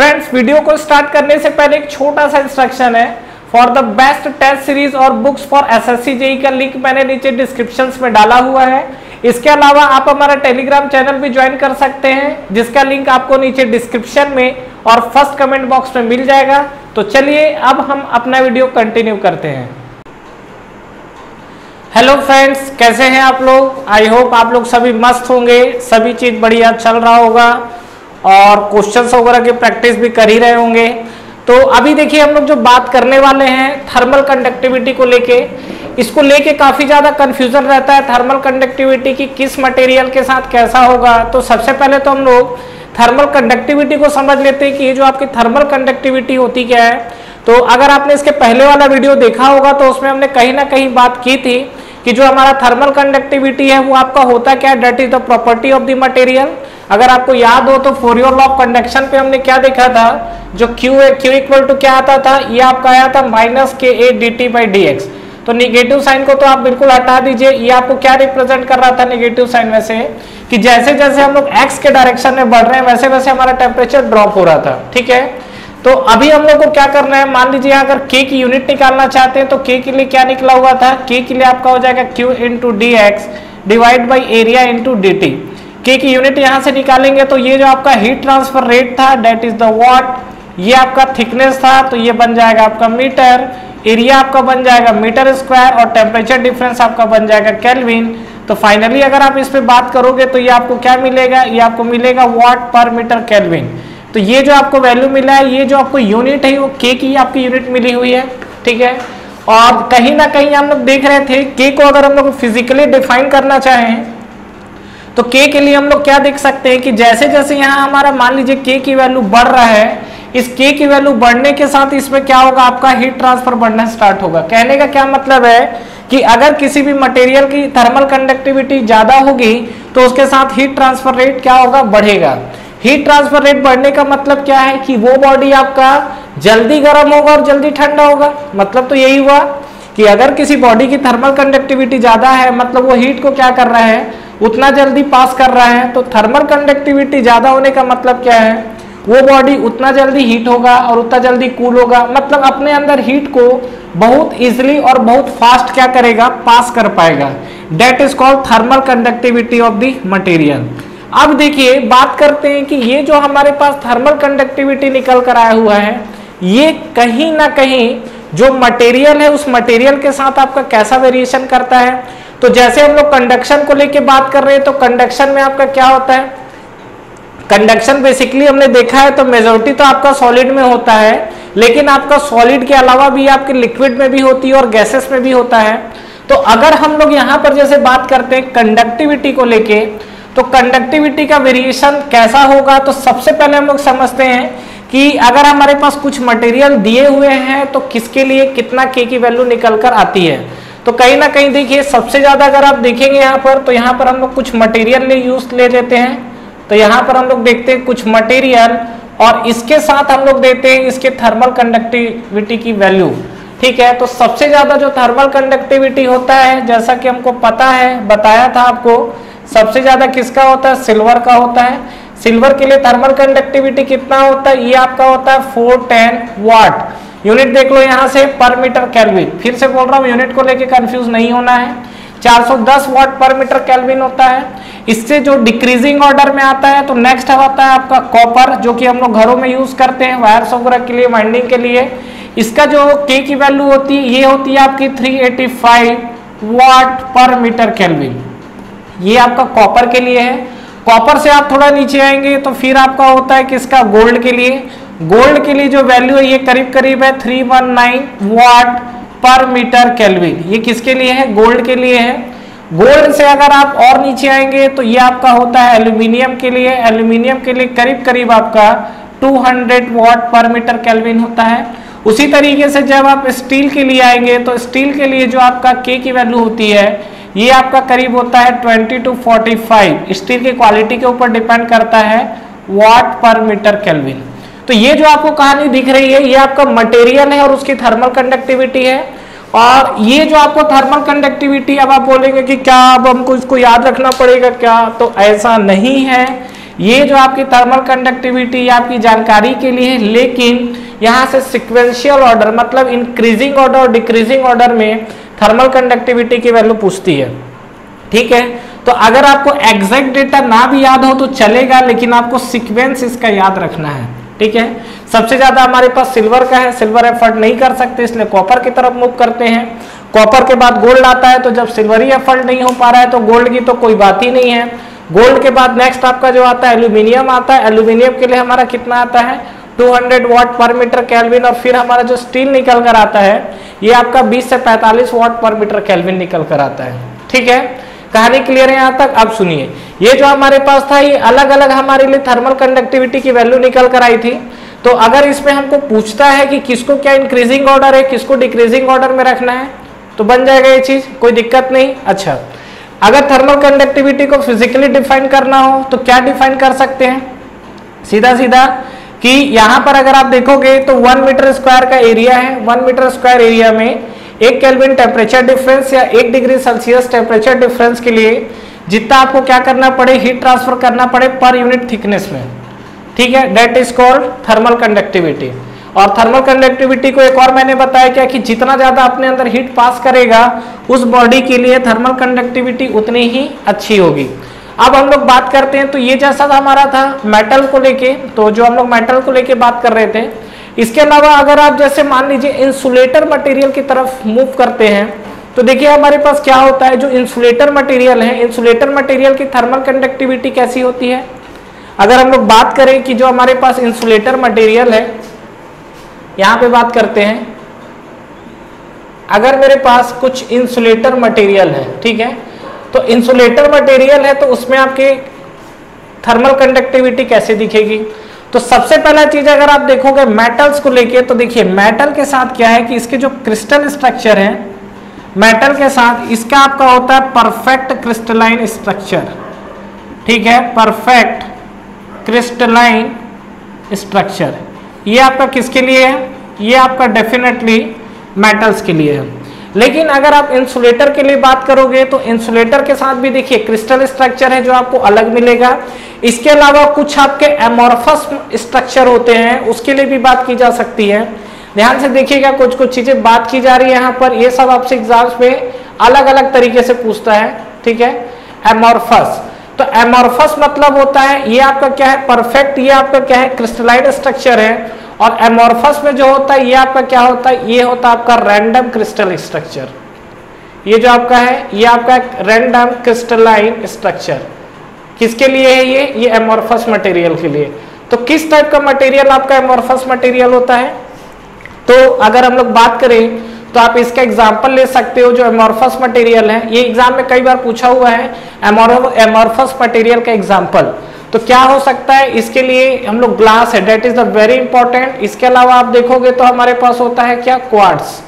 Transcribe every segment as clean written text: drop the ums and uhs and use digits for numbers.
Friends, video को start करने से पहले एक छोटा सा इंस्ट्रक्शन है। For the best test series और बुक्स फॉर एसएससी जेईई का लिंक मैंने नीचे डिस्क्रिप्शन में डाला हुआ है। इसके अलावा आप हमारा टेलीग्राम चैनल भी ज्वाइन कर सकते हैं, जिसका लिंक आपको नीचे डिस्क्रिप्शन में और फर्स्ट कमेंट बॉक्स में मिल जाएगा। तो चलिए अब हम अपना वीडियो कंटिन्यू करते हैं। हेलो फ्रेंड्स, कैसे हैं आप लोग? आई होप आप लोग सभी मस्त होंगे, सभी चीज बढ़िया चल रहा होगा और क्वेश्चंस वगैरह की प्रैक्टिस भी कर ही रहे होंगे। तो अभी देखिए हम लोग जो बात करने वाले हैं थर्मल कंडक्टिविटी को लेके, इसको लेके काफी ज्यादा कंफ्यूजन रहता है थर्मल कंडक्टिविटी की किस मटेरियल के साथ कैसा होगा। तो सबसे पहले तो हम लोग थर्मल कंडक्टिविटी को समझ लेते हैं कि ये जो आपकी थर्मल कंडक्टिविटी होती क्या है। तो अगर आपने इसके पहले वाला वीडियो देखा होगा तो उसमें हमने कहीं ना कहीं बात की थी कि जो हमारा थर्मल कंडक्टिविटी है वो आपका होता क्या है, that is the property of the material. अगर आपको याद हो तो फोरियर लॉ ऑफ कंडक्शन पे हमने क्या देखा था, जो Q इक्वल टू क्या आता था, ये आपका आया था -KA/dt/dx। तो निगेटिव साइन को तो आप बिल्कुल हटा दीजिए। ये आपको क्या रिप्रेजेंट कर रहा था निगेटिव साइन में से, कि जैसे जैसे हम लोग x के डायरेक्शन में बढ़ रहे हैं वैसे वैसे हमारा टेम्परेचर ड्रॉप हो रहा था। ठीक है, तो अभी हम लोग को क्या करना है, मान लीजिए अगर k की यूनिट निकालना चाहते हैं तो k के लिए क्या निकला हुआ था, k के लिए आपका हो जाएगा Q into dx divide by area into dt। k की यूनिट यहां से निकालेंगे तो ये जो आपका हीट ट्रांसफर रेट था दैट इज द वाट, ये आपका थिकनेस था तो ये बन जाएगा आपका मीटर, एरिया आपका बन जाएगा मीटर स्क्वायर और टेम्परेचर डिफरेंस आपका बन जाएगा केल्विन। तो फाइनली अगर आप इस पे बात करोगे तो ये आपको क्या मिलेगा, ये आपको मिलेगा वाट पर मीटर केल्विन। तो ये जो आपको वैल्यू मिला है, ये जो आपको यूनिट है वो k की आपकी यूनिट मिली हुई है। ठीक है, और कहीं ना कहीं हम लोग देख रहे थे k को अगर हम लोग फिजिकली डिफाइन करना चाहें तो k के लिए हम लोग क्या देख सकते हैं कि जैसे जैसे यहाँ हमारा मान लीजिए k की वैल्यू बढ़ रहा है, इस k की वैल्यू बढ़ने के साथ इसमें क्या होगा, आपका हीट ट्रांसफर बढ़ना स्टार्ट होगा। कहने का क्या मतलब है कि अगर किसी भी मटेरियल की थर्मल कंडक्टिविटी ज्यादा होगी तो उसके साथ हीट ट्रांसफर रेट क्या होगा, बढ़ेगा। हीट ट्रांसफर रेट बढ़ने का मतलब क्या है कि वो बॉडी आपका जल्दी गर्म होगा और जल्दी ठंडा होगा। मतलब तो यही हुआ कि अगर किसी बॉडी की थर्मल कंडक्टिविटी ज्यादा है मतलब वो हीट को क्या कर रहा है, उतना जल्दी पास कर रहा है। तो थर्मल कंडक्टिविटी ज्यादा होने का मतलब क्या है, वो बॉडी उतना जल्दी हीट होगा और उतना जल्दी कूल होगा, मतलब अपने अंदर हीट को बहुत इजीली और बहुत फास्ट क्या करेगा, पास कर पाएगा। That is called thermal conductivity of the material. अब देखिए बात करते हैं कि ये जो हमारे पास थर्मल कंडक्टिविटी निकल कर आया हुआ है, ये कहीं ना कहीं जो मटेरियल है उस मटेरियल के साथ आपका कैसा वेरिएशन करता है। तो जैसे हम लोग कंडक्शन को लेके बात कर रहे हैं तो कंडक्शन में आपका क्या होता है, कंडक्शन बेसिकली हमने देखा है तो मेजॉरिटी तो आपका सॉलिड में होता है, लेकिन आपका सॉलिड के अलावा भी आपके लिक्विड में भी होती है और गैसेस में भी होता है। तो अगर हम लोग यहाँ पर जैसे बात करते हैं कंडक्टिविटी को लेके, तो कंडक्टिविटी का वेरिएशन कैसा होगा, तो सबसे पहले हम लोग समझते हैं कि अगर हमारे पास कुछ मटेरियल दिए हुए हैं तो किसके लिए कितना k की वैल्यू निकल कर आती है। तो कहीं ना कहीं देखिए सबसे ज्यादा अगर आप देखेंगे यहाँ पर, तो यहाँ पर हम लोग कुछ मटेरियल ले लेते हैं। तो यहाँ पर हम लोग देखते हैं कुछ मटेरियल और इसके साथ हम लोग देते हैं इसके थर्मल कंडक्टिविटी की वैल्यू। ठीक है, तो सबसे ज्यादा जो थर्मल कंडक्टिविटी होता है, जैसा कि हमको पता है, बताया था आपको, सबसे ज्यादा किसका होता है, सिल्वर का होता है। सिल्वर के लिए थर्मल कंडक्टिविटी कितना होता है, ये आपका होता है 410 वाट। यूनिट देख लो यहाँ से, पर मीटर केल्विन। फिर से बोल रहा हूँ यूनिट को लेके कंफ्यूज नहीं होना है, 410 वाट पर मीटर केल्विन होता है। इससे जो डिक्रीजिंग ऑर्डर में आता है तो नेक्स्ट आता है आपका कॉपर, जो कि हम लोग घरों में यूज करते हैं वायर्स वगैरह के लिए, वाइंडिंग के लिए। इसका जो k की वैल्यू होती है ये होती है आपकी 385 वाट पर मीटर केल्विन। ये आपका कॉपर के लिए है। कॉपर से आप थोड़ा नीचे आएंगे तो फिर आपका होता है किसका, गोल्ड के लिए। गोल्ड के लिए जो वैल्यू है ये करीब करीब है 319 वाट पर मीटर केल्विन। ये किसके लिए है, गोल्ड के लिए है। गोल्ड से अगर आप और नीचे आएंगे तो ये आपका होता है एल्यूमिनियम के लिए। एल्यूमिनियम के लिए करीब करीब आपका 200 वाट पर मीटर केल्विन होता है। उसी तरीके से जब आप स्टील के लिए आएंगे तो स्टील के लिए जो आपका k की वैल्यू होती है ये आपका करीब होता है 20 to 45। स्टील की क्वालिटी के ऊपर डिपेंड करता है वाट पर मीटर केल्विन। तो ये जो आपको कहानी दिख रही है ये आपका मटेरियल है और उसकी थर्मल कंडक्टिविटी है। और ये जो आपको थर्मल कंडक्टिविटी, अब आप बोलेंगे कि क्या अब हमको इसको याद रखना पड़ेगा क्या, तो ऐसा नहीं है। ये जो आपकी थर्मल कंडक्टिविटी आपकी जानकारी के लिए है, लेकिन यहाँ से सिक्वेंशियल ऑर्डर मतलब इंक्रीजिंग ऑर्डर और डिक्रीजिंग ऑर्डर में थर्मल कंडक्टिविटी की वैल्यू पूछती है। ठीक है, तो अगर आपको एग्जैक्ट डेटा ना भी याद हो तो चलेगा, लेकिन आपको सीक्वेंस इसका याद रखना है। ठीक है, सबसे ज्यादा हमारे पास सिल्वर का है, सिल्वर एफर्ट नहीं कर सकते इसलिए कॉपर की तरफ मूव करते हैं। कॉपर के बाद गोल्ड आता है, तो जब सिल्वर ही एफर्ट नहीं हो पा रहा है तो गोल्ड की तो कोई बात ही नहीं है। गोल्ड के बाद नेक्स्ट आपका जो आता है एल्यूमिनियम आता है। एल्यूमिनियम के लिए हमारा कितना आता है 200 वाट पर मीटर केल्विन, और फिर हमारा जो स्टील निकल कर आता है ये आपका 20 से 45 वाट पर मीटर केल्विन निकल कर आता है। ठीक है, कहानी क्लियर है यहाँ तक। अब सुनिए, ये जो हमारे पास था ये अलग अलग हमारे लिए थर्मल कंडक्टिविटी की वैल्यू निकल कर आई थी। तो अगर इसमें हमको पूछता है कि किसको क्या इंक्रीजिंग ऑर्डर है, किसको डिक्रीजिंग ऑर्डर में रखना है, तो बन जाएगा ये चीज, कोई दिक्कत नहीं। अच्छा, अगर थर्मल कंडक्टिविटी को फिजिकली डिफाइन करना हो तो क्या डिफाइन कर सकते हैं, सीधा सीधा कि यहाँ पर अगर आप देखोगे तो 1 मीटर स्क्वायर का एरिया है। 1 मीटर स्क्वायर एरिया में 1 केल्विन टेम्परेचर डिफरेंस या 1 डिग्री सेल्सियस टेम्परेचर डिफरेंस के लिए जितना आपको क्या करना पड़े, हीट ट्रांसफर करना पड़े पर यूनिट थिकनेस में। ठीक है, that is called thermal conductivity. और थर्मल कंडक्टिविटी को एक और मैंने बताया क्या कि जितना ज्यादा अपने अंदर हीट पास करेगा उस बॉडी के लिए थर्मल कंडक्टिविटी उतनी ही अच्छी होगी। अब हम लोग बात करते हैं, तो ये जैसा हमारा था मेटल को लेके, तो जो हम लोग मेटल को लेके बात कर रहे थे, इसके अलावा अगर आप जैसे मान लीजिए इंसुलेटर मटेरियल की तरफ मूव करते हैं तो देखिए हमारे पास क्या होता है, जो इंसुलेटर मटेरियल है, इंसुलेटर मटेरियल की थर्मल कंडक्टिविटी कैसी होती है। अगर हम लोग बात करें कि जो हमारे पास इंसुलेटर मटेरियल है, यहां पे बात करते हैं, अगर मेरे पास कुछ इंसुलेटर मटेरियल है, ठीक है, तो इंसुलेटर मटेरियल है तो उसमें आपके थर्मल कंडक्टिविटी कैसे दिखेगी। तो सबसे पहला चीज अगर आप देखोगे मेटल्स को लेके, तो देखिए मेटल के साथ क्या है कि इसके जो क्रिस्टल स्ट्रक्चर है, मेटल के साथ इसका आपका होता है परफेक्ट क्रिस्टलाइन स्ट्रक्चर। ठीक है, परफेक्ट क्रिस्टलाइन स्ट्रक्चर, ये आपका किसके लिए है, ये आपका डेफिनेटली मेटल्स के लिए है। लेकिन अगर आप इंसुलेटर के लिए बात करोगे तो इंसुलेटर के साथ भी देखिए क्रिस्टल स्ट्रक्चर है जो आपको अलग मिलेगा। इसके अलावा कुछ आपके एमॉर्फस स्ट्रक्चर होते हैं, उसके लिए भी बात की जा सकती है। ध्यान से देखिएगा, कुछ कुछ चीजें बात की जा रही है यहाँ पर, ये सब आपसे एग्जाम्स में अलग अलग तरीके से पूछता है। ठीक है, एमॉर्फस, तो एमॉर्फस मतलब होता है ये आपका क्या है परफेक्ट, ये आपका क्या है क्रिस्टलाइन स्ट्रक्चर है, और एमॉर्फस में जो होता है ये आपका क्या होता है, ये होता है आपका रैंडम क्रिस्टल स्ट्रक्चर। ये जो आपका है ये आपका रैंडम क्रिस्टलाइन स्ट्रक्चर किसके लिए है, ये एमॉर्फस मटेरियल के लिए। तो किस टाइप का मटेरियल आपका एमॉर्फस मटेरियल होता है, तो अगर हम लोग बात करें तो आप इसका एग्जांपल ले सकते हो। जो एमॉर्फस मटेरियल है, ये एग्जाम में कई बार पूछा हुआ है, एमॉर्फस मटेरियल का एग्जांपल तो क्या हो सकता है, इसके लिए हम लोग ग्लास है, that is the very important. इसके अलावा आप देखोगे तो हमारे पास होता है क्या, क्वार्ट्स।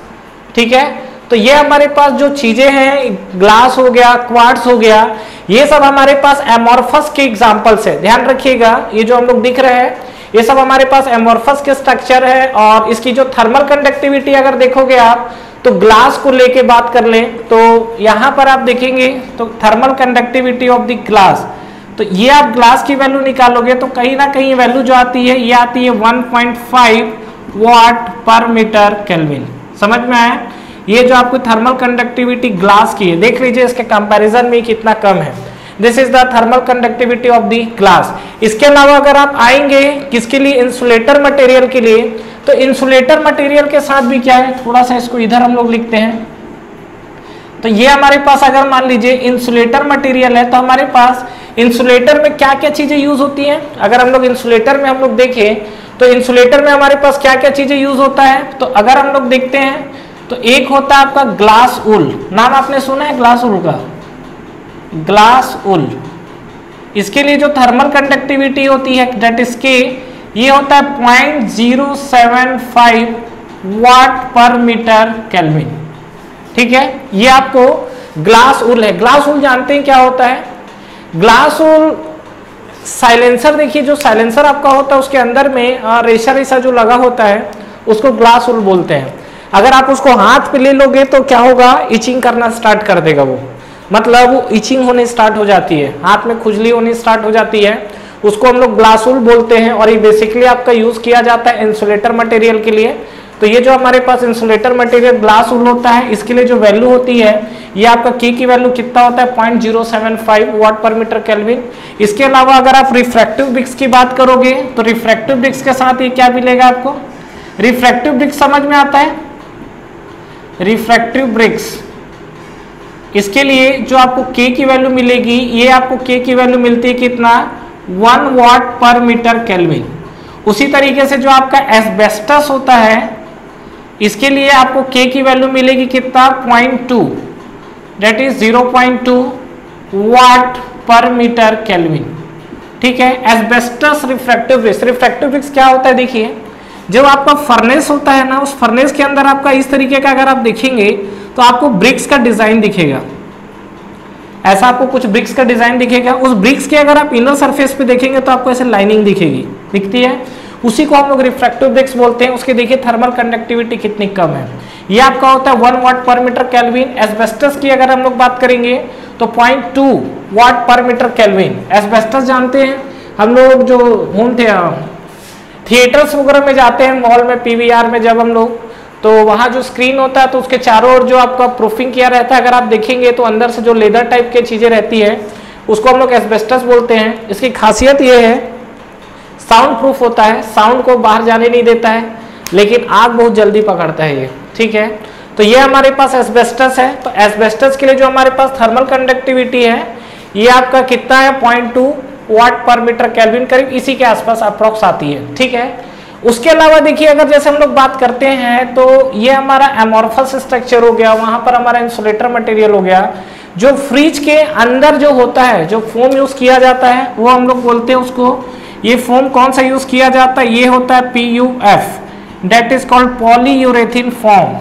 ठीक है, तो ये हमारे पास जो चीजें हैं, ग्लास हो गया, क्वार्ट्स हो गया, ये सब हमारे पास एमॉर्फस के एग्जांपल्स है। ध्यान रखिएगा, ये जो हम लोग दिख रहे हैं ये सब हमारे पास एमॉर्फस के स्ट्रक्चर है। और इसकी जो थर्मल कंडक्टिविटी अगर देखोगे आप तो ग्लास को लेके बात कर लें तो यहां पर आप देखेंगे तो thermal conductivity of the glass, तो ये आप ग्लास की वैल्यू निकालोगे तो कहीं ना कहीं वैल्यू जो आती है ये आती है 1.5 वाट पर मीटर केल्विन। समझ में आया, ये जो आपको थर्मल कंडक्टिविटी ग्लास की है, देख लीजिए इसके कंपैरिजन में कितना कम है। This is the thermal conductivity of the glass. इसके अलावा अगर आप आएंगे किसके लिए, इंसुलेटर मटेरियल के लिए, तो इंसुलेटर मटेरियल के साथ भी क्या है, थोड़ा सा इसको इधर हम लोग लिखते हैं। तो ये हमारे पास अगर मान लीजिए इंसुलेटर मटेरियल है, तो हमारे पास इंसुलेटर में क्या क्या चीजें यूज होती हैं। अगर हम लोग इंसुलेटर में हम लोग देखें तो इंसुलेटर में हमारे पास क्या क्या चीजें यूज होता है, तो अगर हम लोग देखते हैं तो एक होता है आपका ग्लास वूल, नाम आपने सुना है ग्लास वूल का, ग्लास वूल। इसके लिए जो थर्मल कंडक्टिविटी होती है दैट इज के, ये होता है 0.075 वाट पर मीटर केल्विन। ठीक है, ये आपको ग्लास वूल है। ग्लास वूल जानते हैं क्या होता है, ग्लास वूल साइलेंसर, देखिए जो साइलेंसर आपका होता है उसके अंदर में रेशा रेशा जो लगा होता है उसको ग्लास वूल बोलते हैं। अगर आप उसको हाथ पे ले लोगे तो क्या होगा, इचिंग करना स्टार्ट कर देगा वो, मतलब वो इचिंग होने स्टार्ट हो जाती है, हाथ में खुजली होनी स्टार्ट हो जाती है। उसको हम लोग ग्लास वूल बोलते हैं, और ये बेसिकली आपका यूज किया जाता है इंसुलेटर मटेरियल के लिए। तो ये जो हमारे पास इंसुलेटर मटेरियल ग्लास वूल होता है, इसके लिए जो वैल्यू होती है ये आपका के की वैल्यू कितना होता है 0.075 वाट पर मीटर केल्विन। इसके अलावा अगर आप रिफ्रैक्टिव ब्रिक्स की बात करोगे तो रिफ्रैक्टिव ब्रिक्स के साथ ये क्या मिलेगा आपको, रिफ्रैक्टिव ब्रिक्स समझ में आता है, रिफ्रैक्टिव ब्रिक्स, इसके लिए जो आपको के की वैल्यू मिलेगी, ये आपको के की वैल्यू मिलती है कितना 1 वाट पर मीटर केल्विन। उसी तरीके से जो आपका एस्बेस्टस होता है, इसके लिए आपको के की वैल्यू मिलेगी कितना 0.2, दैट इज 0.2 वाट पर मीटर केल्विन। ठीक है, asbestos refractive bricks. Refractive bricks क्या होता है, देखिए जब आपका फर्नेस होता है ना, उस फर्नेस के अंदर आपका इस तरीके का अगर आप देखेंगे तो आपको ब्रिक्स का डिजाइन दिखेगा, ऐसा आपको कुछ ब्रिक्स का डिजाइन दिखेगा। उस ब्रिक्स के अगर आप इनर सरफेस पे देखेंगे तो आपको ऐसे लाइनिंग दिखेगी, दिखती है, उसी को हम लोग रिफ्रैक्टिव ब्रिक्स बोलते हैं। उसके देखिए थर्मल कंडक्टिविटी कितनी कम है, ये आपका होता है 1 वाट पर मीटर केल्विन। एस्बेस्टस की अगर हम लोग बात करेंगे तो 0.2 वाट पर मीटर केल्विन। एस्बेस्टस जानते हैं हम लोग, जो होम थिएटर्स वगैरह में जाते हैं, मॉल में, पीवीआर में जब हम लोग, तो वहाँ जो स्क्रीन होता है तो उसके चारों ओर जो आपका प्रूफिंग किया रहता है, अगर आप देखेंगे तो अंदर से जो लेदर टाइप की चीजें रहती है उसको हम लोग एस्बेस्टस बोलते हैं। इसकी खासियत ये है साउंड प्रूफ होता है, साउंड को बाहर जाने नहीं देता है, लेकिन आग बहुत जल्दी पकड़ता है ये। ठीक है, तो ये हमारे पास एस्बेस्टस है। तो एस्बेस्टस के लिए जो हमारे पास थर्मल कंडक्टिविटी है ये आपका कितना है 0.2 वाट पर मीटर केल्विन, करीब इसी के आसपास अप्रोक्स आती है। ठीक है, उसके अलावा देखिए अगर जैसे हम लोग बात करते हैं तो ये हमारा एमॉर्फस स्ट्रक्चर हो गया, वहां पर हमारा इंसुलेटर मटेरियल हो गया। जो फ्रिज के अंदर जो होता है, जो फोम यूज किया जाता है वो हम लोग बोलते हैं उसको, ये फोम कौन सा यूज किया जाता है, ये होता है PUF, that is called polyurethane foam.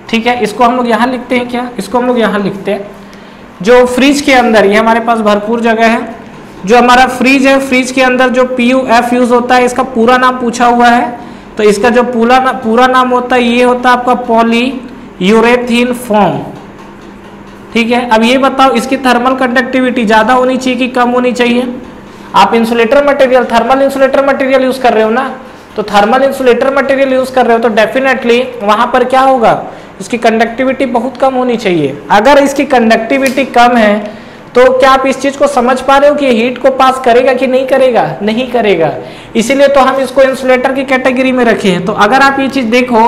ठीक है, इसको हम लोग यहाँ लिखते हैं क्या, इसको हम लोग यहाँ लिखते हैं। जो फ्रिज के अंदर, ये हमारे पास भरपूर जगह है, जो हमारा फ्रिज है, फ्रिज के अंदर जो PUF यूज होता है, इसका पूरा नाम पूछा हुआ है, तो इसका जो पूरा नाम होता है ये होता है आपका पॉलीयूरेथीन फोम। ठीक है, अब ये बताओ इसकी थर्मल कंडक्टिविटी ज्यादा होनी चाहिए कि कम होनी चाहिए। आप insulator material, thermal insulator material use कर रहे हो ना, तो थर्मल इंसुलेटर मटेरियल यूज कर रहे हो तो डेफिनेटली वहां पर क्या होगा, इसकी कंडक्टिविटी बहुत कम होनी चाहिए। अगर इसकी कंडक्टिविटी कम है तो क्या आप इस चीज को समझ पा रहे हो कि हीट को पास करेगा कि नहीं करेगा, नहीं करेगा। इसीलिए तो हम इसको इंसुलेटर की कैटेगरी में रखे हैं। तो अगर आप ये चीज देखो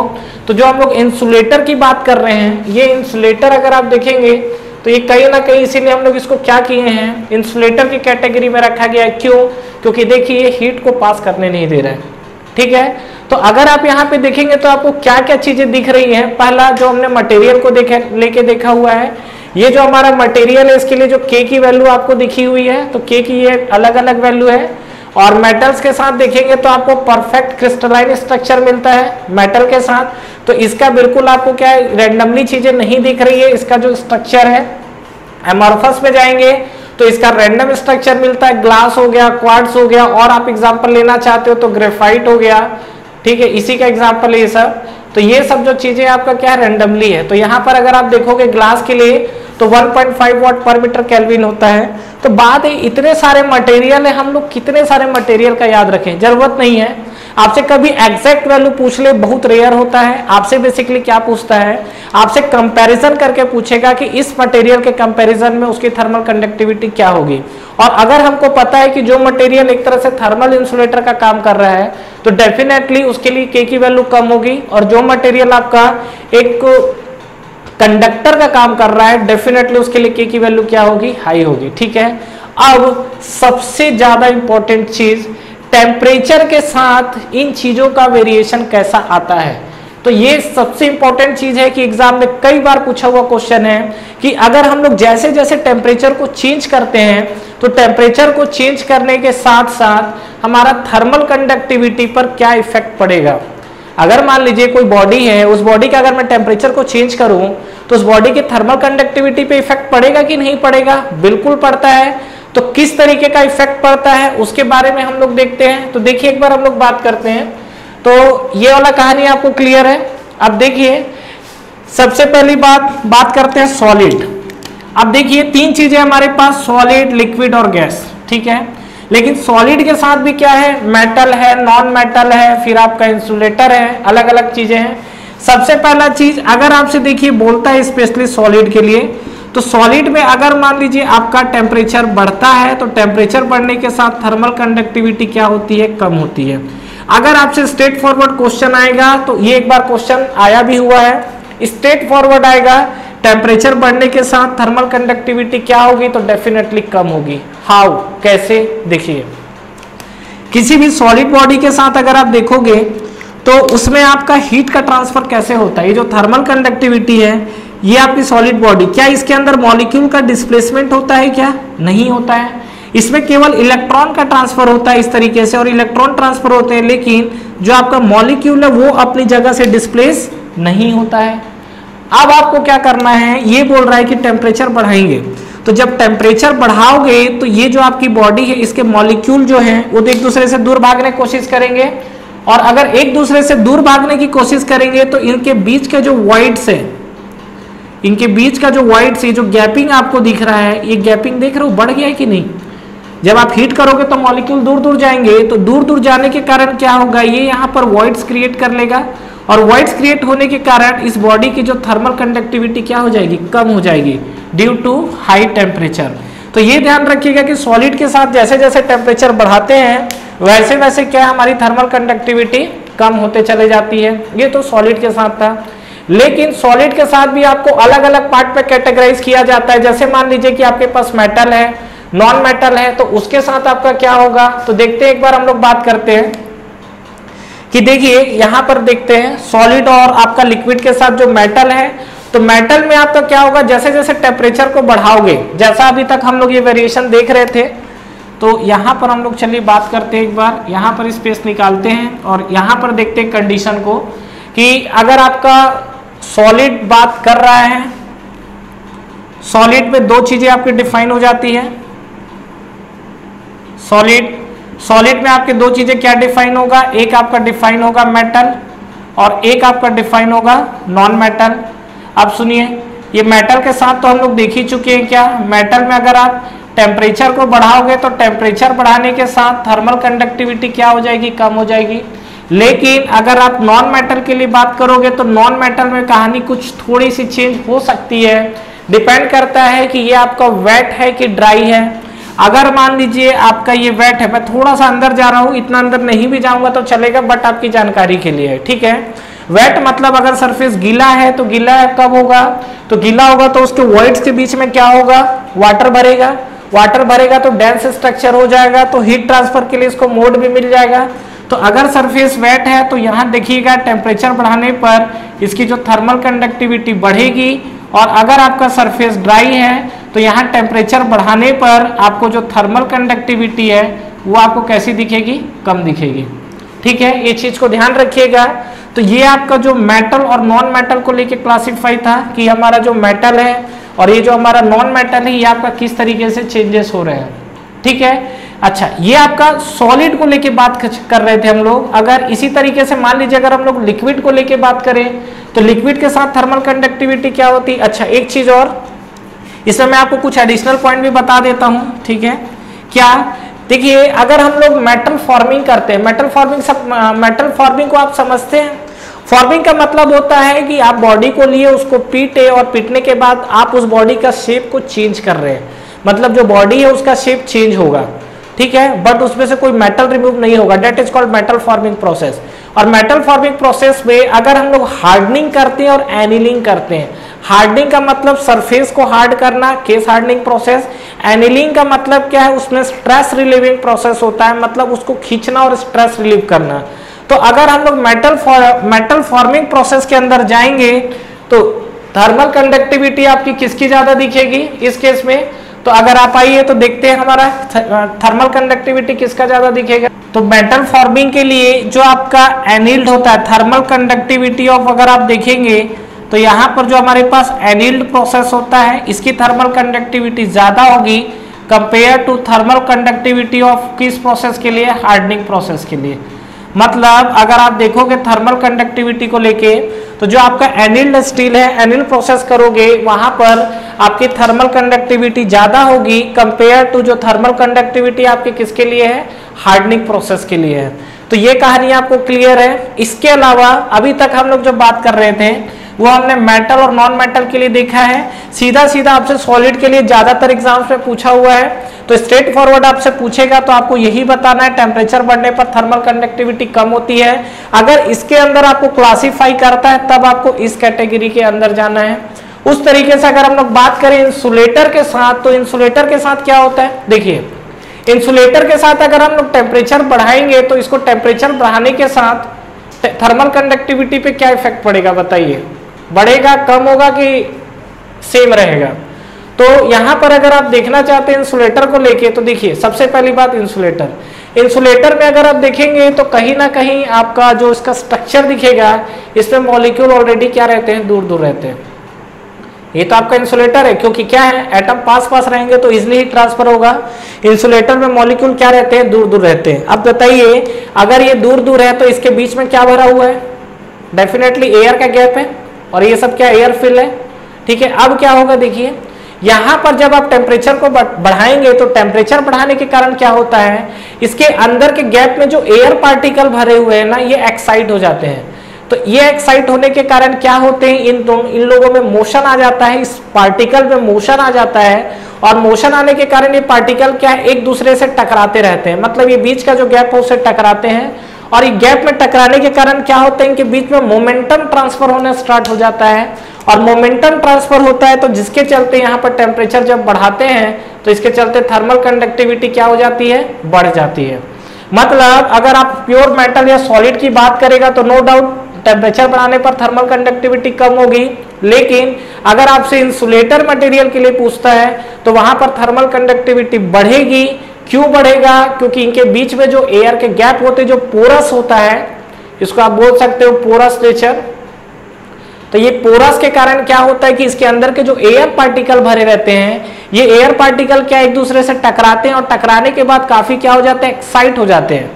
तो जो हम लोग इंसुलेटर की बात कर रहे हैं, ये इंसुलेटर अगर आप देखेंगे तो ये कहीं ना कहीं, इसीलिए हम लोग इसको क्या किए हैं, इंसुलेटर की कैटेगरी में रखा गया है। क्यों, क्योंकि देखिए ये हीट को पास करने नहीं दे रहा है। ठीक है, तो अगर आप यहाँ पे देखेंगे तो आपको क्या क्या चीजें दिख रही हैं। पहला जो हमने मटेरियल को लेके देखा हुआ है, ये जो हमारा मटेरियल है इसके लिए जो के की वैल्यू आपको दिखी हुई है, तो के की ये अलग अलग वैल्यू है। और मेटल्स के साथ देखेंगे तो आपको परफेक्ट क्रिस्टलाइन स्ट्रक्चर मिलता है मेटल के साथ, तो इसका बिल्कुल आपको क्या है, रैंडमली चीजें नहीं दिख रही है। इसका जो स्ट्रक्चर है, एमॉर्फस में जाएंगे तो इसका रैंडम स्ट्रक्चर मिलता है, ग्लास हो गया, क्वार्ट्ज हो गया, और आप एग्जांपल लेना चाहते हो तो ग्रेफाइट हो गया। ठीक है, इसी का एग्जांपल है ये सब। तो ये सब जो चीजें आपका क्या रैंडमली है। तो यहाँ पर अगर आप देखोगे ग्लास के लिए तो 1.5 वाट पर मीटर केल्विन होता है। तो बात है इतने सारे मटेरियल है, हम लोग कितने सारे मटेरियल का याद रखें, जरूरत नहीं है। आपसे कभी एग्जैक्ट वैल्यू पूछ ले, बहुत रेयर होता है। आपसे बेसिकली क्या पूछता है, आपसे कंपैरिजन करके पूछेगा कि इस मटेरियल के कंपैरिजन में उसकी थर्मल कंडक्टिविटी क्या होगी। और अगर हमको पता है कि जो मटेरियल एक तरह से थर्मल इंसुलेटर का काम कर रहा है तो डेफिनेटली उसके लिए के की वैल्यू कम होगी, और जो मटेरियल आपका एक कंडक्टर का काम कर रहा है डेफिनेटली उसके लिए के की वैल्यू क्या होगी, हाई होगी। ठीक है, अब सबसे ज्यादा इंपॉर्टेंट चीज, टेम्परेचर के साथ इन चीजों का वेरिएशन कैसा आता है। तो ये सबसे इंपॉर्टेंट चीज है कि एग्जाम में कई बार पूछा हुआ क्वेश्चन है कि अगर हम लोग जैसे जैसे टेम्परेचर को चेंज करते हैं तो टेम्परेचर को चेंज करने के साथ साथ हमारा थर्मल कंडक्टिविटी पर क्या इफेक्ट पड़ेगा। अगर मान लीजिए कोई बॉडी है, उस बॉडी का अगर मैं टेम्परेचर को चेंज करूं तो उस बॉडी की थर्मल कंडक्टिविटी पे इफेक्ट पड़ेगा कि नहीं पड़ेगा, बिल्कुल पड़ता है। तो किस तरीके का इफेक्ट पड़ता है उसके बारे में हम लोग देखते हैं। तो देखिए एक बार हम लोग बात करते हैं, तो ये वाला कहानी आपको क्लियर है। अब देखिए सबसे पहली बात करते हैं सॉलिड। अब देखिए तीन चीजें हमारे पास, सॉलिड, लिक्विड और गैस। ठीक है, लेकिन सॉलिड के साथ भी क्या है, मेटल है, नॉन मेटल है, फिर आपका इंसुलेटर है, अलग अलग चीजें हैं। सबसे पहला चीज अगर आपसे देखिए बोलता है स्पेशली सॉलिड के लिए, तो सॉलिड में अगर मान लीजिए आपका टेम्परेचर बढ़ता है तो टेम्परेचर बढ़ने के साथ थर्मल कंडक्टिविटी क्या होती है, कम होती है। अगर आपसे स्ट्रेट फॉरवर्ड क्वेश्चन आएगा, तो ये एक बार क्वेश्चन आया भी हुआ है, स्ट्रेट फॉरवर्ड आएगा, टेम्परेचर बढ़ने के साथ थर्मल कंडक्टिविटी क्या होगी, तो डेफिनेटली कम होगी। हाउ, कैसे, देखिए किसी भी सॉलिड बॉडी के साथ अगर आप देखोगे तो उसमें आपका हीट का ट्रांसफर कैसे होता है। ये जो थर्मल कंडक्टिविटी है, ये आपकी सॉलिड बॉडी, क्या इसके अंदर मॉलिक्यूल का डिस्प्लेसमेंट होता है, क्या नहीं होता है। इसमें केवल इलेक्ट्रॉन का ट्रांसफर होता है इस तरीके से, और इलेक्ट्रॉन ट्रांसफर होते हैं, लेकिन जो आपका मॉलिक्यूल है वो अपनी जगह से डिस्प्लेस नहीं होता है। अब आपको क्या करना है, ये बोल रहा है कि टेम्परेचर बढ़ाएंगे, तो जब टेम्परेचर बढ़ाओगे तो ये जो आपकी बॉडी है, इसके मॉलिक्यूल जो है वो एक दूसरे से दूर भागने की कोशिश करेंगे, और अगर एक दूसरे से दूर भागने की कोशिश करेंगे तो इनके बीच के जो वॉइड्स है, इनके बीच का जो वॉइड्स है, जो गैपिंग आपको दिख रहा है, ये गैपिंग देख रहे हो बढ़ गया है कि नहीं। जब आप हीट करोगे तो मॉलिक्यूल दूर दूर जाएंगे, तो दूर दूर जाने के कारण क्या होगा, ये यहाँ पर वॉइड्स क्रिएट कर लेगा, और वॉइड्स क्रिएट होने के कारण इस बॉडी की जो थर्मल कंडक्टिविटी क्या हो जाएगी, कम हो जाएगी ड्यू टू हाई टेम्परेचर। तो ये ध्यान रखिएगा कि सॉलिड के साथ जैसे जैसे टेम्परेचर बढ़ाते हैं वैसे वैसे क्या हमारी थर्मल कंडक्टिविटी कम होते चले जाती है। ये तो सॉलिड के साथ था, लेकिन सॉलिड के साथ भी आपको अलग अलग पार्ट पे कैटेगराइज किया जाता है। जैसे मान लीजिए कि आपके पास मेटल है, नॉन मेटल है, तो उसके साथ आपका क्या होगा, तो देखते हैं एक बार हम लोग बात करते हैं कि देखिए यहां पर देखते हैं सॉलिड और आपका लिक्विड के साथ जो मेटल है, तो मेटल में आपका क्या होगा, जैसे जैसे टेम्परेचर को बढ़ाओगे, जैसा अभी तक हम लोग ये वेरिएशन देख रहे थे, तो यहाँ पर हम लोग चलिए बात करते हैं, एक बार यहाँ पर स्पेस निकालते हैं और यहाँ पर देखते हैं कंडीशन को कि अगर आपका सॉलिड बात कर रहा है, सॉलिड में दो चीजें आपकी डिफाइन हो जाती है। सॉलिड में आपके दो चीजें क्या डिफाइन होगा, एक आपका डिफाइन होगा मेटल और एक आपका डिफाइन होगा नॉन मेटल। अब सुनिए, ये मेटल के साथ तो हम लोग देख ही चुके हैं, क्या मेटल में अगर आप टेम्परेचर को बढ़ाओगे तो टेम्परेचर बढ़ाने के साथ थर्मल कंडक्टिविटी क्या हो जाएगी, कम हो जाएगी। लेकिन अगर आप नॉन मेटल के लिए बात करोगे तो नॉन मेटल में कहानी कुछ थोड़ी सी चेंज हो सकती है, डिपेंड करता है कि ये आपका वेट है कि ड्राई है। अगर मान लीजिए आपका ये वेट है, मैं थोड़ा सा अंदर जा रहा हूँ, इतना अंदर नहीं भी जाऊंगा तो चलेगा, बट आपकी जानकारी के लिए है, ठीक है। वेट मतलब अगर सरफेस गीला है तो गीला कब होगा, तो गीला होगा तो उसके वॉइड्स के बीच में क्या होगा, वाटर भरेगा, वाटर भरेगा तो डेंस स्ट्रक्चर हो जाएगा, तो हीट ट्रांसफर के लिए इसको मोड भी मिल जाएगा। तो अगर सरफेस वेट है तो यहाँ देखिएगा टेम्परेचर बढ़ाने पर इसकी जो थर्मल कंडक्टिविटी बढ़ेगी, और अगर आपका सरफेस ड्राई है तो यहाँ टेम्परेचर बढ़ाने पर आपको जो थर्मल कंडक्टिविटी है वो आपको कैसी दिखेगी, कम दिखेगी, ठीक है। ये चीज को ध्यान रखिएगा। तो ये आपका जो मेटल और नॉन मेटल को लेके क्लासिफाई था कि हमारा जो मेटल है और ये जो हमारा नॉन मेटल है ये आपका किस तरीके से चेंजेस हो रहे हैं, ठीक है। अच्छा, ये आपका सॉलिड को लेके बात कर रहे थे हम लोग। अगर इसी तरीके से मान लीजिए अगर हम लोग लिक्विड को लेके बात करें तो लिक्विड के साथ थर्मल कंडक्टिविटी क्या होती। अच्छा, एक चीज और, इसमें मैं आपको कुछ एडिशनल पॉइंट भी बता देता हूं, ठीक है। क्या, देखिए अगर हम लोग मेटल फॉर्मिंग करते हैं, मेटल फॉर्मिंग को आप समझते हैं। फॉर्मिंग का मतलब होता है कि आप बॉडी को लिए उसको पीटे और पीटने के बाद आप उस बॉडी का शेप को चेंज कर रहे हैं, मतलब जो बॉडी है उसका शेप चेंज होगा, ठीक है, बट उसमें से कोई मेटल रिमूव नहीं होगा। That is called metal forming process. और मेटल फॉर्मिंग प्रोसेस में अगर हम लोग हार्डनिंग करते हैं और एनिलिंग करते हैं, हार्डनिंग का मतलब सरफेस को हार्ड करना, केस हार्डनिंग प्रोसेस। एनिलिंग का मतलब क्या है, उसमें स्ट्रेस रिलीविंग प्रोसेस होता है, मतलब उसको खींचना और स्ट्रेस रिलीव करना। तो अगर हम लोग मेटल फॉर्मिंग प्रोसेस के अंदर जाएंगे तो थर्मल कंडक्टिविटी आपकी किसकी ज्यादा दिखेगी इस केस में। तो अगर आप आइए तो देखते हैं हमारा थर्मल कंडक्टिविटी किसका ज्यादा दिखेगा। तो मेटल फॉर्मिंग के लिए जो आपका एनिल्ड होता है, थर्मल कंडक्टिविटी ऑफ अगर आप देखेंगे तो यहाँ पर जो हमारे पास एनिल्ड प्रोसेस होता है इसकी थर्मल कंडक्टिविटी ज्यादा होगी compare to thermal conductivity of किस प्रोसेस के लिए, हार्डनिंग प्रोसेस के लिए। मतलब अगर आप देखोगे थर्मल कंडक्टिविटी को लेके, तो जो आपका एनिल्ड स्टील है, एनिल प्रोसेस करोगे वहां पर आपकी थर्मल कंडक्टिविटी ज्यादा होगी कंपेयर टू जो थर्मल कंडक्टिविटी आपके किसके लिए है, हार्डनिंग प्रोसेस के लिए है। तो ये कहानी आपको क्लियर है। इसके अलावा अभी तक हम लोग जो बात कर रहे थे वो हमने मेटल और नॉन मेटल के लिए देखा है। सीधा सीधा आपसे सॉलिड के लिए ज्यादातर एग्जाम्स में पूछा हुआ है, तो स्ट्रेट फॉरवर्ड आपसे पूछेगा तो आपको यही बताना है टेम्परेचर बढ़ने पर थर्मल कंडक्टिविटी कम होती है। अगर इसके अंदर आपको क्लासिफाई करता है तब आपको इस कैटेगरी के अंदर जाना है। उस तरीके से अगर हम लोग बात करें इंसुलेटर के साथ, तो इंसुलेटर के साथ क्या होता है, देखिए इंसुलेटर के साथ अगर हम लोग टेम्परेचर बढ़ाएंगे तो इसको टेम्परेचर बढ़ाने के साथ थर्मल कंडक्टिविटी पे क्या इफेक्ट पड़ेगा बताइए, बढ़ेगा, कम होगा कि सेम रहेगा। तो यहां पर अगर आप देखना चाहते हैं इंसुलेटर को लेके, तो देखिए सबसे पहली बात इंसुलेटर में अगर आप देखेंगे तो कहीं ना कहीं आपका जो इसका स्ट्रक्चर दिखेगा, इसमें मॉलिक्यूल ऑलरेडी क्या रहते हैं, दूर दूर रहते हैं। ये तो आपका इंसुलेटर है, क्योंकि क्या है एटम पास पास रहेंगे तो इजिली ही ट्रांसफर होगा। इंसुलेटर में मॉलिक्यूल क्या रहते हैं, दूर दूर रहते हैं। अब बताइए अगर ये दूर दूर है तो इसके बीच में क्या भरा हुआ है, डेफिनेटली एयर का गैप है, और ये सब क्या एयर फिल है, ठीक है। अब क्या होगा देखिए, यहां पर जब आप टेम्परेचर को बढ़ाएंगे तो टेम्परेचर बढ़ाने के कारण क्या होता है, इसके अंदर के गैप में जो एयर पार्टिकल भरे हुए हैं ना, ये एक्साइट हो जाते हैं। तो ये एक्साइट होने के कारण क्या होते हैं, इन लोगों में मोशन आ जाता है, इस पार्टिकल में मोशन आ जाता है, और मोशन आने के कारण ये पार्टिकल क्या है, एक दूसरे से टकराते रहते हैं। मतलब ये बीच का जो गैप है उससे टकराते हैं, और ये गैप में टकराने के कारण क्या होता है, इनके बीच में मोमेंटम ट्रांसफर होना स्टार्ट हो जाता है। और मोमेंटम ट्रांसफर होता है तो जिसके चलते यहाँ पर टेम्परेचर जब बढ़ाते हैं तो इसके चलते थर्मल कंडक्टिविटी क्या हो जाती है, बढ़ जाती है। मतलब अगर आप प्योर मेटल या सॉलिड की बात करेगा तो नो डाउट टेम्परेचर बढ़ाने पर थर्मल कंडक्टिविटी कम होगी, लेकिन अगर आपसे इंसुलेटर मटेरियल के लिए पूछता है तो वहां पर थर्मल कंडक्टिविटी बढ़ेगी। क्यों बढ़ेगा, क्योंकि इनके बीच में जो एयर के गैप होते, जो पोरस होता है, इसको आप बोल सकते हो पोरस नेचर। तो ये पोरस के कारण क्या होता है कि इसके अंदर के जो एयर पार्टिकल भरे रहते हैं, ये एयर पार्टिकल क्या एक दूसरे से टकराते हैं, और टकराने के बाद काफी क्या हो जाते हैं, एक्साइट हो जाते हैं।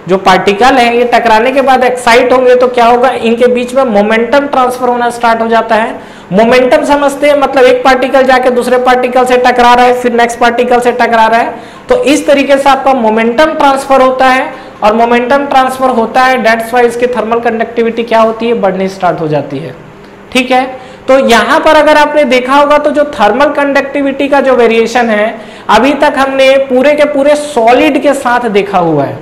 जो पार्टिकल है ये टकराने के बाद एक्साइट होंगे तो क्या होगा, इनके बीच में मोमेंटम ट्रांसफर होना स्टार्ट हो जाता है। मोमेंटम समझते हैं, मतलब एक पार्टिकल जाके दूसरे पार्टिकल से टकरा रहा है, फिर नेक्स्ट पार्टिकल से टकरा रहा है, तो इस तरीके से आपका मोमेंटम ट्रांसफर होता है, और मोमेंटम ट्रांसफर होता है, दैट्स व्हाई इसकी थर्मल कंडक्टिविटी क्या होती है, बढ़नी स्टार्ट हो जाती है। ठीक है, तो यहां पर अगर आपने देखा होगा तो जो थर्मल कंडक्टिविटी का जो वेरिएशन है अभी तक हमने पूरे के पूरे सॉलिड के साथ देखा हुआ है।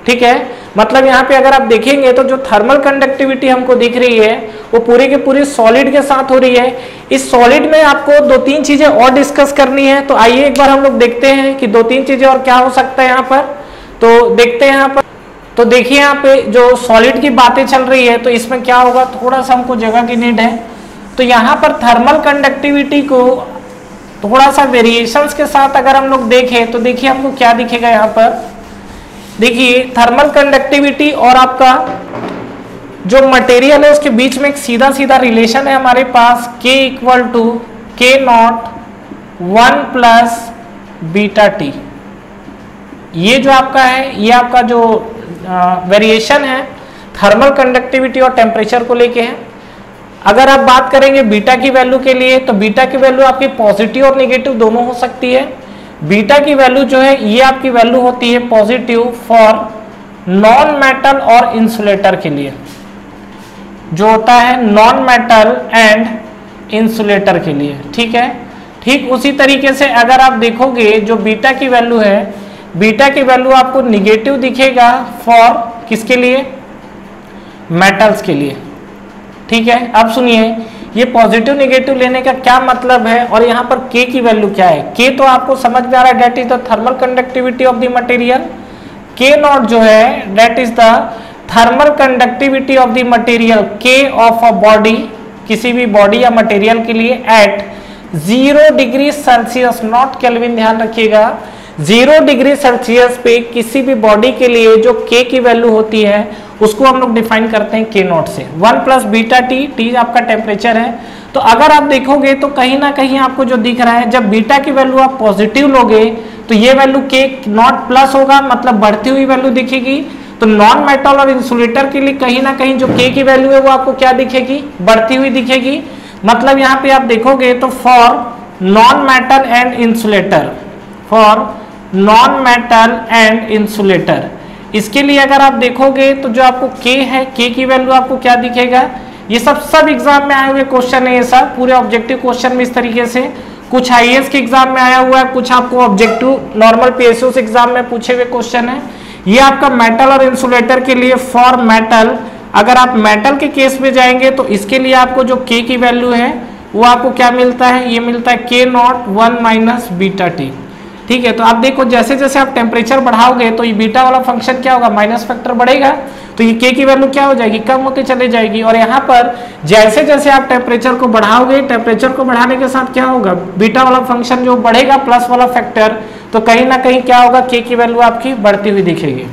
ठीक है, मतलब यहाँ पे अगर आप देखेंगे तो जो थर्मल कंडक्टिविटी हमको दिख रही है वो पूरी के पूरी सॉलिड के साथ हो रही है। इस सॉलिड में आपको दो तीन चीजें और डिस्कस करनी है, तो आइए एक बार हम लोग देखते हैं कि दो तीन चीजें और क्या हो सकता है यहाँ पर। तो देखते हैं यहाँ पर, तो देखिए यहाँ पे जो सॉलिड की बातें चल रही है तो इसमें क्या होगा, थोड़ा सा हमको जगह की नीड है। तो यहाँ पर थर्मल कंडक्टिविटी को थोड़ा सा वेरिएशंस के साथ अगर हम लोग देखें तो देखिए हमको क्या दिखेगा यहाँ पर। देखिए थर्मल कंडक्टिविटी और आपका जो मटेरियल है उसके बीच में एक सीधा सीधा रिलेशन है हमारे पास, K equal to K naught 1 plus beta T. ये जो आपका है, ये आपका जो वेरिएशन है थर्मल कंडक्टिविटी और टेम्परेचर को लेके है। अगर आप बात करेंगे बीटा की वैल्यू के लिए, तो बीटा की वैल्यू आपकी पॉजिटिव और नेगेटिव दोनों हो सकती है। बीटा की वैल्यू जो है ये आपकी वैल्यू होती है पॉजिटिव फॉर नॉन मेटल और इंसुलेटर के लिए, जो होता है नॉन मेटल एंड इंसुलेटर के लिए। ठीक है, ठीक उसी तरीके से अगर आप देखोगे जो बीटा की वैल्यू है, बीटा की वैल्यू आपको निगेटिव दिखेगा फॉर किसके लिए, मेटल्स के लिए। ठीक है, अब सुनिए ये पॉजिटिव नेगेटिव लेने का क्या मतलब है, और यहाँ पर K की वैल्यू क्या है। K तो आपको समझ में आ रहा है, that is the thermal conductivity of the material. K naught जो है that is the thermal conductivity of the material, K of a body, किसी भी बॉडी या मटेरियल के लिए at 0 degree Celsius, not kelvin, ध्यान रखिएगा। 0 डिग्री सेल्सियस पे किसी भी बॉडी के लिए जो K की वैल्यू होती है उसको हम लोग डिफाइन करते हैं K नॉट से। 1 प्लस बीटा टी, टी आपका टेम्परेचर है। तो अगर आप देखोगे तो कहीं ना कहीं आपको जो दिख रहा है, जब बीटा की वैल्यू आप पॉजिटिव लोगे तो ये वैल्यू K नॉट प्लस होगा, मतलब बढ़ती हुई वैल्यू दिखेगी। तो नॉन मेटल और इंसुलेटर के लिए कहीं ना कहीं जो के की वैल्यू है वो आपको क्या दिखेगी, बढ़ती हुई दिखेगी। मतलब यहाँ पे आप देखोगे तो for non metal and insulator, for non metal and insulator, इसके लिए अगर आप देखोगे तो जो आपको के है, के की वैल्यू आपको क्या दिखेगा, ये सब एग्जाम में आए हुए क्वेश्चन है, ये सब पूरे ऑब्जेक्टिव क्वेश्चन में इस तरीके से, कुछ आईएएस के एग्जाम में आया हुआ है, कुछ आपको ऑब्जेक्टिव नॉर्मल पीएसयू एग्जाम में पूछे हुए क्वेश्चन है। ये आपका मेटल और इंसुलेटर के लिए फॉर मेटल, अगर आप मेटल के केस में जाएंगे तो इसके लिए आपको जो के की वैल्यू है वो आपको क्या मिलता है, ये मिलता है के नॉट 1 माइनस बीटा टी। ठीक है, तो आप देखो जैसे जैसे आप टेम्परेचर बढ़ाओगे तो ये बीटा वाला फंक्शन क्या होगा, माइनस फैक्टर बढ़ेगा, तो ये के की वैल्यू क्या हो जाएगी, कम होते चले जाएगी। और यहाँ पर जैसे जैसे आप टेम्परेचर को बढ़ाओगे, टेम्परेचर को बढ़ाने के साथ क्या होगा, बीटा वाला फंक्शन जो बढ़ेगा प्लस वाला फैक्टर, तो कहीं ना कहीं क्या होगा, के की वैल्यू आपकी बढ़ती हुई दिखेगी।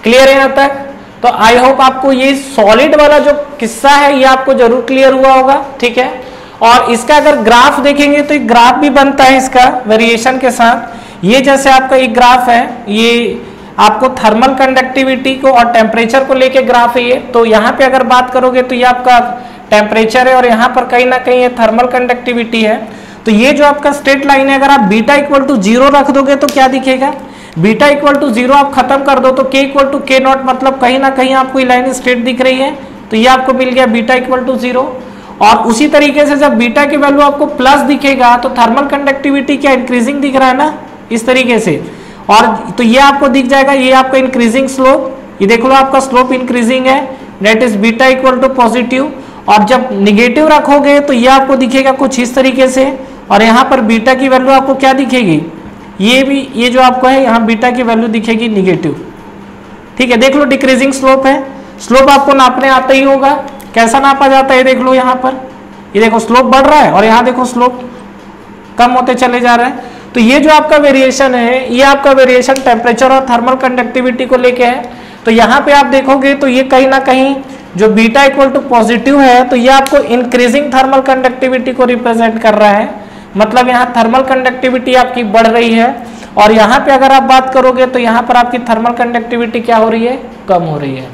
क्लियर है यहाँ तक? तो आई होप आपको ये सॉलिड वाला जो किस्सा है ये आपको जरूर क्लियर हुआ होगा। ठीक है, और इसका अगर ग्राफ देखेंगे तो एक ग्राफ भी बनता है इसका वेरिएशन के साथ। ये जैसे आपका एक ग्राफ है, ये आपको थर्मल कंडक्टिविटी को और टेम्परेचर को लेके ग्राफ है ये। तो यहाँ पे अगर बात करोगे तो ये आपका टेम्परेचर है और यहाँ पर कहीं ना कहीं ये थर्मल कंडक्टिविटी है। तो ये जो आपका स्ट्रेट लाइन है, अगर आप बीटा इक्वल टू 0 रख दोगे तो क्या दिखेगा, बीटा इक्वल टू 0 आप खत्म कर दो तो के इक्वल टू के नॉट, मतलब कहीं ना कहीं आपको ये लाइन स्ट्रेट दिख रही है, तो ये आपको मिल गया बीटा इक्वल टू 0। और उसी तरीके से जब बीटा की वैल्यू आपको प्लस दिखेगा तो थर्मल कंडक्टिविटी क्या इंक्रीजिंग दिख रहा है ना, इस तरीके से, और तो ये आपको दिख जाएगा, ये आपका इंक्रीजिंग स्लोप, ये देख लो आपका स्लोप इंक्रीजिंग है, that is beta equal to positive. और जब निगेटिव रखोगे तो ये आपको दिखेगा कुछ इस तरीके से, और यहाँ पर बीटा की वैल्यू आपको क्या दिखेगी, ये भी, ये जो आपको है यहाँ बीटा की वैल्यू दिखेगी निगेटिव। ठीक है, देख लो डिक्रीजिंग स्लोप है, स्लोप आपको नापने आता ही होगा, कैसा नापा जाता है देख लो यहाँ पर, ये देखो स्लोप बढ़ रहा है और यहाँ देखो स्लोप कम होते चले जा रहा है। तो ये जो आपका वेरिएशन है, ये आपका वेरिएशन टेम्परेचर और थर्मल कंडक्टिविटी को लेके है। तो यहाँ पे आप देखोगे तो ये कहीं ना कहीं जो बीटा इक्वल टू पॉजिटिव है, तो ये आपको इंक्रीजिंग थर्मल कंडक्टिविटी को रिप्रेजेंट कर रहा है, मतलब यहाँ थर्मल कंडक्टिविटी आपकी बढ़ रही है। और यहाँ पे अगर आप बात करोगे तो यहाँ पर आपकी थर्मल कंडक्टिविटी क्या हो रही है, कम हो रही है।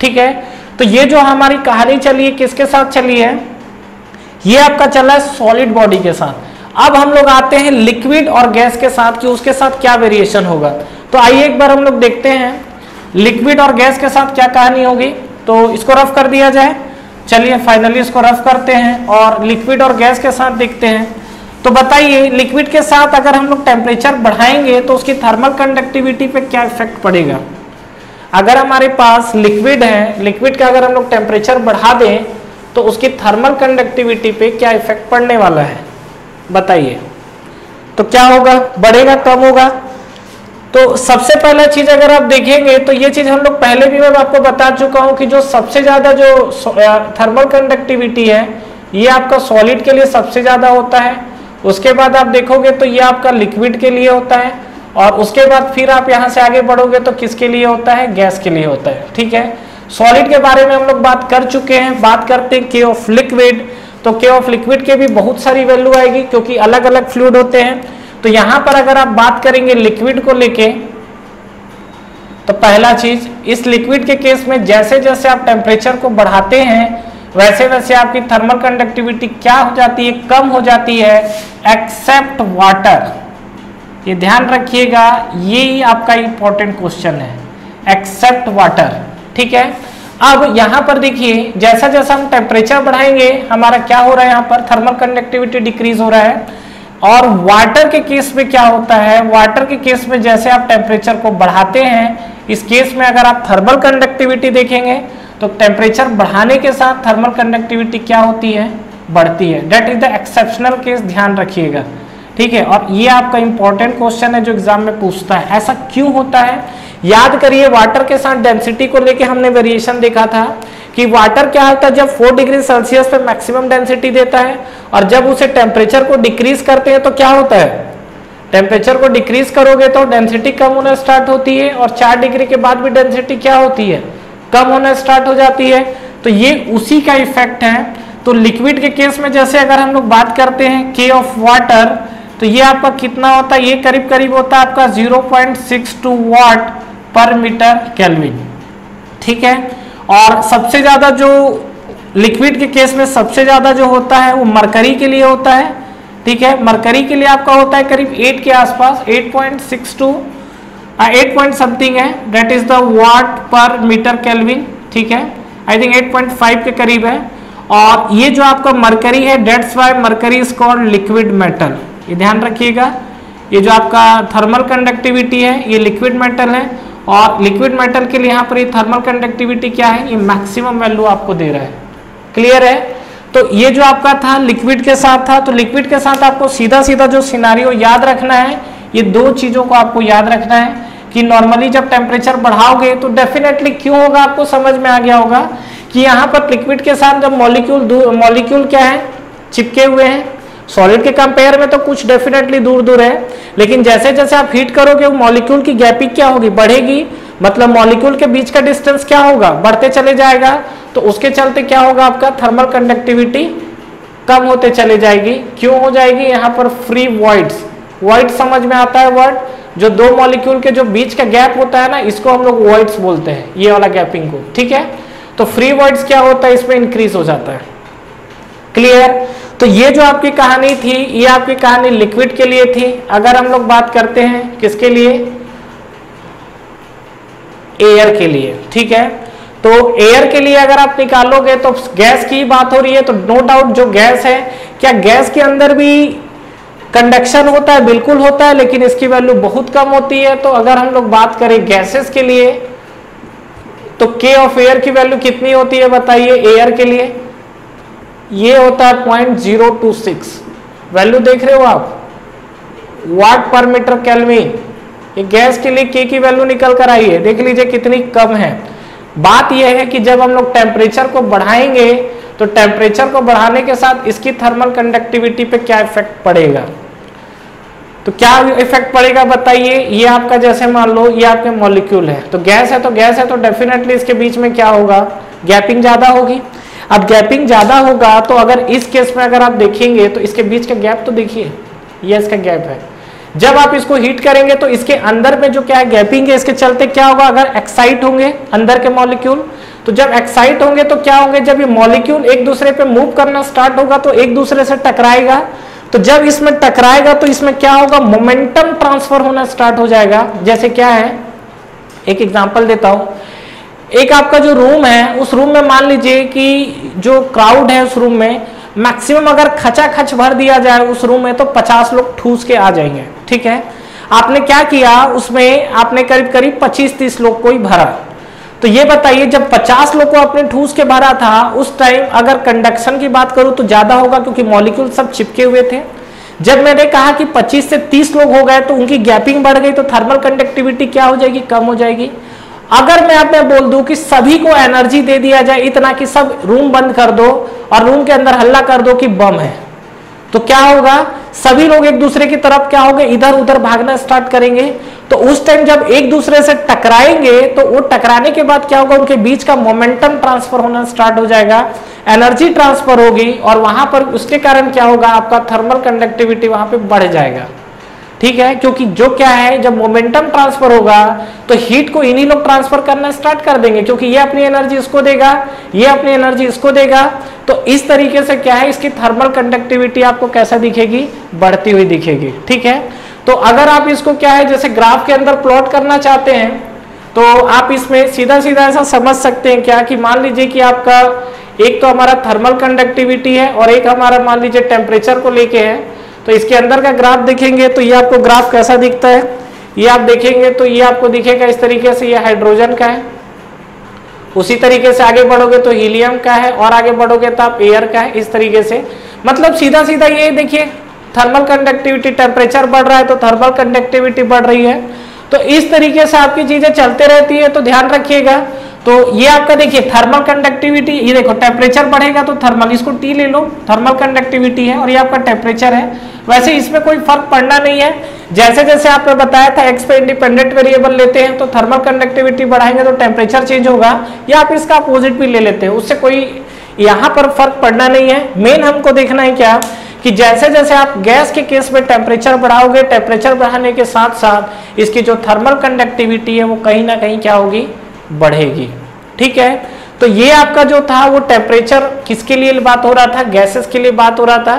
ठीक है, तो ये जो हमारी कहानी चली है किसके साथ चली है, ये आपका चला है सॉलिड बॉडी के साथ। अब हम लोग आते हैं लिक्विड और गैस के साथ कि उसके साथ क्या वेरिएशन होगा। तो आइए एक बार हम लोग देखते हैं लिक्विड और गैस के साथ क्या कहानी होगी। तो इसको रफ कर दिया जाए, चलिए फाइनली इसको रफ करते हैं और लिक्विड और गैस के साथ देखते हैं। तो बताइए लिक्विड के साथ अगर हम लोग टेम्परेचर बढ़ाएंगे तो उसकी थर्मल कंडक्टिविटी पे क्या इफेक्ट पड़ेगा। अगर हमारे पास लिक्विड है, लिक्विड का अगर हम लोग टेम्परेचर बढ़ा दें तो उसकी थर्मल कंडक्टिविटी पे क्या इफेक्ट पड़ने वाला है, बताइए। तो क्या होगा, बढ़ेगा कम होगा। तो सबसे पहला चीज अगर आप देखेंगे तो ये चीज हम लोग पहले भी मैं आपको बता चुका हूं कि जो सबसे ज्यादा जो थर्मल कंडक्टिविटी है ये आपका सॉलिड के लिए सबसे ज्यादा होता है। उसके बाद आप देखोगे तो ये आपका लिक्विड के लिए होता है, और उसके बाद फिर आप यहाँ से आगे बढ़ोगे तो किसके लिए होता है, गैस के लिए होता है। ठीक है, सॉलिड के बारे में हम लोग बात कर चुके हैं। बात करते हैं के ऑफ लिक्विड। तो के ऑफ लिक्विड के भी बहुत सारी वैल्यू आएगी क्योंकि अलग अलग फ्लूइड होते हैं। तो यहाँ पर अगर आप बात करेंगे लिक्विड को लेके, तो पहला चीज इस लिक्विड के केस में जैसे जैसे आप टेम्परेचर को बढ़ाते हैं वैसे वैसे आपकी थर्मल कंडक्टिविटी क्या हो जाती है, कम हो जाती है, एक्सेप्ट वाटर। ये ध्यान रखिएगा, ये आपका इंपॉर्टेंट क्वेश्चन है, एक्सेप्ट वाटर। ठीक है, अब यहाँ पर देखिए जैसा जैसा हम टेम्परेचर बढ़ाएंगे हमारा क्या हो रहा है, यहाँ पर थर्मल कंडक्टिविटी डिक्रीज हो रहा है। और वाटर के केस में क्या होता है, वाटर के केस में जैसे आप टेम्परेचर को बढ़ाते हैं, इस केस में अगर आप थर्मल कंडक्टिविटी देखेंगे तो टेम्परेचर बढ़ाने के साथ थर्मल कंडक्टिविटी क्या होती है, बढ़ती है। That is the exceptional case, ध्यान रखिएगा। ठीक है, और ये आपका इंपॉर्टेंट क्वेश्चन है जो एग्जाम में पूछता है। ऐसा क्यों होता है, याद करिए वाटर के साथ डेंसिटी को लेके हमने वेरिएशन देखा था कि वाटर क्या होता है, जब 4 डिग्री सेल्सियस पे मैक्सिमम डेंसिटी देता है और जब उसे टेम्परेचर को डिक्रीज करते हैं तो क्या होता है, टेम्परेचर को डिक्रीज करोगे तो डेंसिटी कम होना स्टार्ट होती है, और 4 डिग्री के बाद भी डेंसिटी क्या होती है, कम होना स्टार्ट हो जाती है। तो ये उसी का इफेक्ट है। तो लिक्विड के केस में जैसे अगर हम लोग बात करते हैं के ऑफ वाटर, तो ये आपका कितना होता है, ये करीब करीब होता है आपका 0.62 वाट पर मीटर केल्विन, ठीक है। और सबसे ज्यादा जो लिक्विड के केस में सबसे ज्यादा जो होता है वो मरकरी के लिए होता है, ठीक है। मरकरी के लिए आपका होता है करीब 8 के आसपास, 8.62 8 पॉइंट समथिंग है, दैट इज द वाट पर मीटर केल्विन, ठीक है। आई थिंक 8.5 के करीब है। और ये जो आपका मरकरी है, that's why mercury is called liquid metal, ये ध्यान रखिएगा। ये जो आपका थर्मल कंडक्टिविटी है ये लिक्विड मेटल है, और लिक्विड मेटल के लिए यहाँ पर ये थर्मल कंडक्टिविटी क्या है, ये मैक्सिमम वैल्यू आपको दे रहा है। क्लियर है। तो ये जो आपका था लिक्विड के साथ था, तो लिक्विड के साथ आपको सीधा सीधा जो सिनारियो याद रखना है, ये दो चीजों को आपको याद रखना है कि नॉर्मली जब टेम्परेचर बढ़ाओगे तो डेफिनेटली क्यों होगा, आपको समझ में आ गया होगा कि यहाँ पर लिक्विड के साथ जब मॉलिक्यूल क्या है, चिपके हुए हैं। सॉलिड के कंपेयर में तो कुछ डेफिनेटली दूर दूर है, लेकिन जैसे जैसे आप हीट करोगे वो मॉलिक्यूल की गैपिंग क्या होगी, बढ़ेगी। मतलब मॉलिक्यूल के बीच का डिस्टेंस क्या होगा, बढ़ते चले जाएगा। तो उसके चलते क्या होगा, आपका थर्मल कंडक्टिविटी कम होते चले जाएगी। क्यों हो जाएगी, यहाँ पर फ्री वॉइड्स, वॉइड समझ में आता है वर्ड, जो दो मॉलिक्यूल के जो बीच का गैप होता है ना, इसको हम लोग वॉइड्स बोलते हैं, ये वाला गैपिंग को, ठीक है। तो फ्री वॉइड्स क्या होता है, इसमें इंक्रीज हो जाता है। क्लियर। तो ये जो आपकी कहानी थी, ये आपकी कहानी लिक्विड के लिए थी। अगर हम लोग बात करते हैं किसके लिए, एयर के लिए, ठीक है। तो एयर के लिए अगर आप निकालोगे तो गैस की बात हो रही है, तो नो डाउट जो गैस है, क्या गैस के अंदर भी कंडक्शन होता है, बिल्कुल होता है, लेकिन इसकी वैल्यू बहुत कम होती है। तो अगर हम लोग बात करें गैसेस के लिए, तो के ऑफ एयर की वैल्यू कितनी होती है बताइए। एयर के लिए ये होता है 0.026, वैल्यू देख रहे हो आप, वाट पर मीटर केल्विन। ये गैस के लिए के की वैल्यू निकल कर आई है, देख लीजिए कितनी कम है। बात यह है कि जब हम लोग टेम्परेचर को बढ़ाएंगे तो टेम्परेचर को बढ़ाने के साथ इसकी थर्मल कंडक्टिविटी पे क्या इफेक्ट पड़ेगा। तो क्या इफेक्ट पड़ेगा बताइए। ये आपका जैसे मान लो ये आपके मॉलिक्यूल है, तो गैस है, तो गैस है तो डेफिनेटली इसके बीच में क्या होगा, गैपिंग ज्यादा होगी। अब गैपिंग ज्यादा होगा तो अगर इस केस में अगर आप देखेंगे तो इसके बीच का गैप तो देखिए, ये इसका गैप है। जब आप इसको हीट करेंगे तो इसके अंदर में जो क्या है गैपिंग है, इसके चलते क्या होगा, अगर एक्साइट होंगे अंदर के मॉलिक्यूल, तो जब एक्साइट होंगे तो क्या होंगे, जब ये मॉलिक्यूल एक दूसरे पे मूव करना स्टार्ट होगा तो एक दूसरे से टकराएगा। तो जब इसमें टकराएगा तो इसमें क्या होगा, मोमेंटम ट्रांसफर होना स्टार्ट हो जाएगा। जैसे क्या है, एक एग्जांपल देता हूं। एक आपका जो रूम है, उस रूम में मान लीजिए कि जो क्राउड है उस रूम में मैक्सिमम अगर खचाखच भर दिया जाए उस रूम में तो 50 लोग ठूस के आ जाएंगे, ठीक है। आपने क्या किया, उसमें आपने करीब करीब 25-30 लोग को ही भरा। तो ये बताइए जब 50 लोग को आपने ठूस के भरा था, उस टाइम अगर कंडक्शन की बात करूं तो ज्यादा होगा क्योंकि मॉलिक्यूल सब चिपके हुए थे। जब मैंने कहा कि 25 से 30 लोग हो गए तो उनकी गैपिंग बढ़ गई, तो थर्मल कंडक्टिविटी क्या हो जाएगी, कम हो जाएगी। अगर मैं आपने बोल दूं कि सभी को एनर्जी दे दिया जाए इतना कि सब रूम बंद कर दो और रूम के अंदर हल्ला कर दो कि बम है, तो क्या होगा, सभी लोग एक दूसरे की तरफ क्या होंगे, इधर उधर भागना स्टार्ट करेंगे। तो उस टाइम जब एक दूसरे से टकराएंगे तो वो टकराने के बाद क्या होगा, उनके बीच का मोमेंटम ट्रांसफर होना स्टार्ट हो जाएगा, एनर्जी ट्रांसफर होगी, और वहां पर उसके कारण क्या होगा, आपका थर्मल कंडक्टिविटी वहां पे बढ़ जाएगा, ठीक है। क्योंकि जो क्या है, जब मोमेंटम ट्रांसफर होगा तो हीट को इन्हीं लोग ट्रांसफर करना स्टार्ट कर देंगे, क्योंकि ये अपनी एनर्जी इसको देगा, ये अपनी एनर्जी इसको देगा। तो इस तरीके से क्या है, इसकी थर्मल कंडक्टिविटी आपको कैसा दिखेगी, बढ़ती हुई दिखेगी, ठीक है। तो अगर आप इसको क्या है, जैसे ग्राफ के अंदर प्लॉट करना चाहते हैं तो आप इसमें सीधा सीधा ऐसा समझ सकते हैं क्या, कि मान लीजिए कि आपका एक तो हमारा थर्मल कंडक्टिविटी है और एक हमारा मान लीजिए टेम्परेचर को लेके है। तो इसके अंदर का ग्राफ देखेंगे तो ये आपको ग्राफ कैसा दिखता है, ये आप देखेंगे तो ये आपको दिखेगा इस तरीके से, ये हाइड्रोजन का है। उसी तरीके से आगे बढ़ोगे तो हीलियम का है, और आगे बढ़ोगे तो आप एयर का है, इस तरीके से। मतलब सीधा सीधा ये देखिए, थर्मल कंडक्टिविटी, टेम्परेचर बढ़ रहा है तो थर्मल कंडक्टिविटी बढ़ रही है। तो इस तरीके से आपकी चीजें चलते रहती है, तो ध्यान रखिएगा। तो ये आपका देखिए थर्मल कंडक्टिविटी, ये देखो टेम्परेचर बढ़ेगा तो थर्मल, इसको टी ले लो, थर्मल कंडक्टिविटी है, और ये आपका टेम्परेचर है। वैसे इसमें कोई फर्क पड़ना नहीं है। जैसे जैसे आपने बताया था एक्स पे इंडिपेंडेंट वेरिएबल लेते हैं तो थर्मल कंडक्टिविटी बढ़ाएंगे तो टेम्परेचर चेंज होगा, या आप इसका अपोजिट भी ले लेते हैं, उससे कोई यहाँ पर फर्क पड़ना नहीं है। मेन हमको देखना है क्या, कि जैसे जैसे आप गैस के केस में टेम्परेचर बढ़ाओगे, टेम्परेचर बढ़ाने के साथ साथ इसकी जो थर्मल कंडक्टिविटी है वो कहीं ना कहीं क्या होगी, बढ़ेगी। ठीक है, तो ये आपका जो था वो टेम्परेचर किसके लिए बात हो रहा था, गैसेस के लिए बात हो रहा था।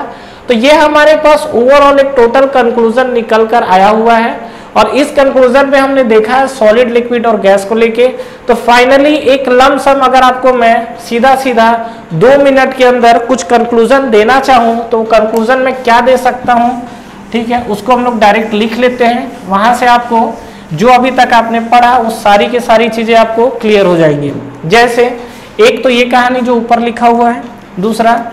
तो ये हमारे पास ओवरऑल एक टोटल कंक्लूजन निकल कर आया हुआ है और इस कंक्लूजन में हमने देखा है सॉलिड, लिक्विड और गैस को लेके। तो फाइनली एक लम सम अगर आपको मैं सीधा सीधा 2 मिनट के अंदर कुछ कंक्लूजन देना चाहूं तो कंक्लूजन में क्या दे सकता हूं, ठीक है, उसको हम लोग डायरेक्ट लिख लेते हैं। वहां से आपको जो अभी तक आपने पढ़ा वो सारी की सारी चीजें आपको क्लियर हो जाएंगी। जैसे एक तो ये कहानी जो ऊपर लिखा हुआ है, दूसरा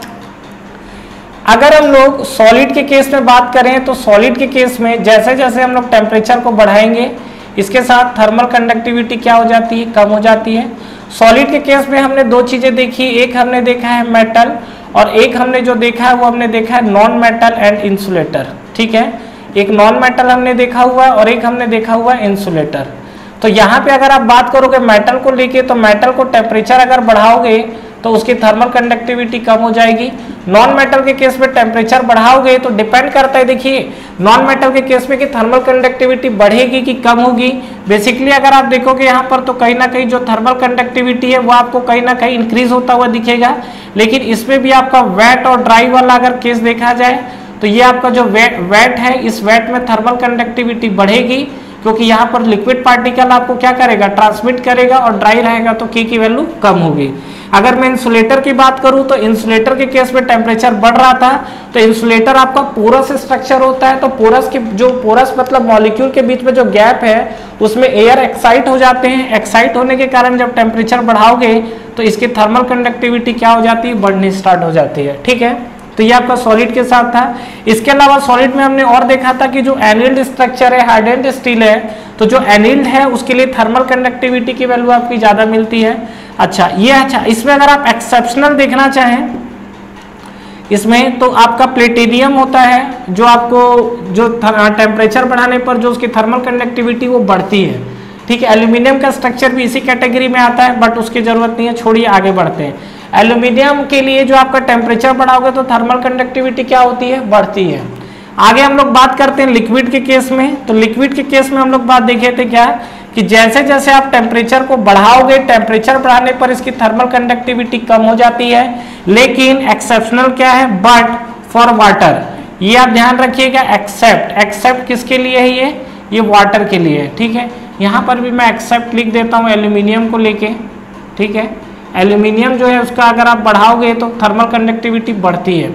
अगर हम लोग सॉलिड के केस में बात करें तो सॉलिड के केस में जैसे जैसे हम लोग टेम्परेचर को बढ़ाएंगे इसके साथ थर्मल कंडक्टिविटी क्या हो जाती है, कम हो जाती है। सॉलिड के केस में हमने 2 चीजें देखी, एक हमने देखा है मेटल और एक हमने जो देखा है वो हमने देखा है नॉन मेटल एंड इंसुलेटर। ठीक है, एक नॉन मेटल हमने देखा हुआ है और एक हमने देखा हुआ है इंसुलेटर। तो यहाँ पे अगर आप बात करोगे मेटल को लेके तो मेटल को टेम्परेचर अगर बढ़ाओगे तो उसकी थर्मल कंडक्टिविटी कम हो जाएगी। नॉन मेटल के केस में टेम्परेचर बढ़ाओगे तो डिपेंड करता है, देखिए नॉन मेटल के केस में कि थर्मल कंडक्टिविटी बढ़ेगी कि कम होगी। बेसिकली अगर आप देखोगे यहाँ पर तो कहीं ना कहीं जो थर्मल कंडक्टिविटी है वो आपको कहीं ना कहीं इंक्रीज होता हुआ दिखेगा, लेकिन इसमें भी आपका वेट और ड्राई वाला अगर केस देखा जाए तो ये आपका जो वेट है इस वेट में थर्मल कंडक्टिविटी बढ़ेगी क्योंकि यहाँ पर लिक्विड पार्टिकल आपको क्या करेगा, ट्रांसमिट करेगा, और ड्राई रहेगा तो के की वैल्यू कम होगी। अगर मैं इंसुलेटर की बात करूं तो इंसुलेटर के केस में टेम्परेचर बढ़ रहा था तो इंसुलेटर आपका पोरस स्ट्रक्चर होता है, तो पोरस के जो पोरस मतलब मॉलिक्यूल के बीच में जो गैप है उसमें एयर एक्साइट हो जाते हैं। एक्साइट होने के कारण जब टेम्परेचर बढ़ाओगे तो इसकी थर्मल कंडक्टिविटी क्या हो जाती है, बढ़नी स्टार्ट हो जाती है। ठीक है, तो ये आपका सॉलिड के साथ था। इसके अलावा सॉलिड में हमने और देखा था कि जो एनिल्ड स्ट्रक्चर है, हार्डेंड स्टील है, तो जो एनिल्ड है उसके लिए थर्मल कंडक्टिविटी की वैल्यू आपकी ज्यादा मिलती है। अच्छा, इसमें अगर आप एक्सेप्शनल देखना चाहें इसमें तो आपका प्लेटिनियम होता है जो आपको जो टेम्परेचर बढ़ाने पर जो उसकी थर्मल कंडक्टिविटी वो बढ़ती है। ठीक है, एल्यूमिनियम का स्ट्रक्चर भी इसी कैटेगरी में आता है बट उसकी जरूरत नहीं है, छोड़िए आगे बढ़ते हैं। एल्यूमिनियम के लिए जो आपका टेम्परेचर बढ़ाओगे तो थर्मल कंडक्टिविटी क्या होती है, बढ़ती है। आगे हम लोग बात करते हैं लिक्विड के केस में। तो लिक्विड के केस में हम लोग बात देखे थे क्या कि जैसे जैसे आप टेम्परेचर को बढ़ाओगे, टेम्परेचर बढ़ाने पर इसकी थर्मल कंडक्टिविटी कम हो जाती है, लेकिन एक्सेप्शनल क्या है, बट फॉर वाटर। ये आप ध्यान रखिएगा, एक्सेप्ट किसके लिए है, ये वाटर के लिए है। ठीक है, यहाँ पर भी मैं एक्सेप्ट लिख देता हूँ एल्यूमिनियम को लेके। ठीक है, एल्यूमिनियम जो है उसका अगर आप बढ़ाओगे तो थर्मल कंडक्टिविटी बढ़ती है,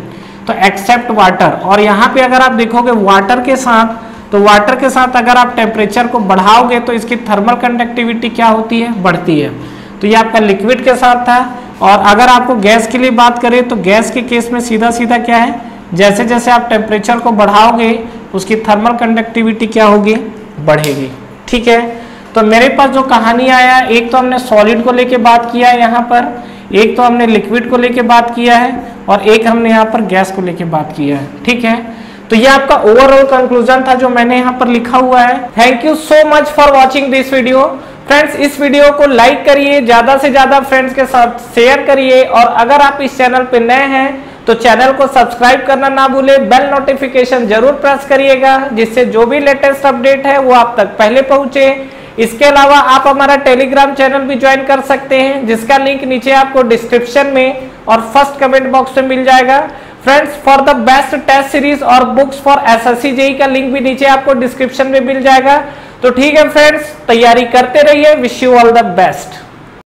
तो एक्सेप्ट वाटर। और यहाँ पे अगर आप देखोगे वाटर के साथ, तो वाटर के साथ अगर आप टेम्परेचर को बढ़ाओगे तो इसकी थर्मल कंडक्टिविटी क्या होती है, बढ़ती है। तो ये आपका लिक्विड के साथ था। और अगर आपको गैस के लिए बात करें तो गैस के केस में सीधा सीधा क्या है, जैसे जैसे आप टेम्परेचर को बढ़ाओगे उसकी थर्मल कंडक्टिविटी क्या होगी, बढ़ेगी। ठीक है, तो मेरे पास जो कहानी आया, एक तो हमने सॉलिड को लेके बात किया है यहाँ पर, एक तो हमने लिक्विड को लेके बात किया है और एक हमने यहाँ पर गैस को लेके बात किया है। ठीक है, तो ये आपका ओवरऑल कंक्लूजन था जो मैंने यहाँ पर लिखा हुआ है। Thank you so much for watching this video. Friends, इस वीडियो को लाइक करिए, ज्यादा से ज्यादा फ्रेंड्स के साथ शेयर करिए, और अगर आप इस चैनल पे नए हैं तो चैनल को सब्सक्राइब करना ना भूलें, बेल नोटिफिकेशन जरूर प्रेस करिएगा जिससे जो भी लेटेस्ट अपडेट है वो आप तक पहले पहुंचे। इसके अलावा आप हमारा टेलीग्राम चैनल भी ज्वाइन कर सकते हैं जिसका लिंक नीचे आपको डिस्क्रिप्शन में और फर्स्ट कमेंट बॉक्स में मिल जाएगा। Friends, for the best test series और बुक्स फॉर एसएससी जेईई का लिंक भी नीचे आपको डिस्क्रिप्शन में मिल जाएगा। तो ठीक है फ्रेंड्स, तैयारी करते रहिए। Wish you all the best.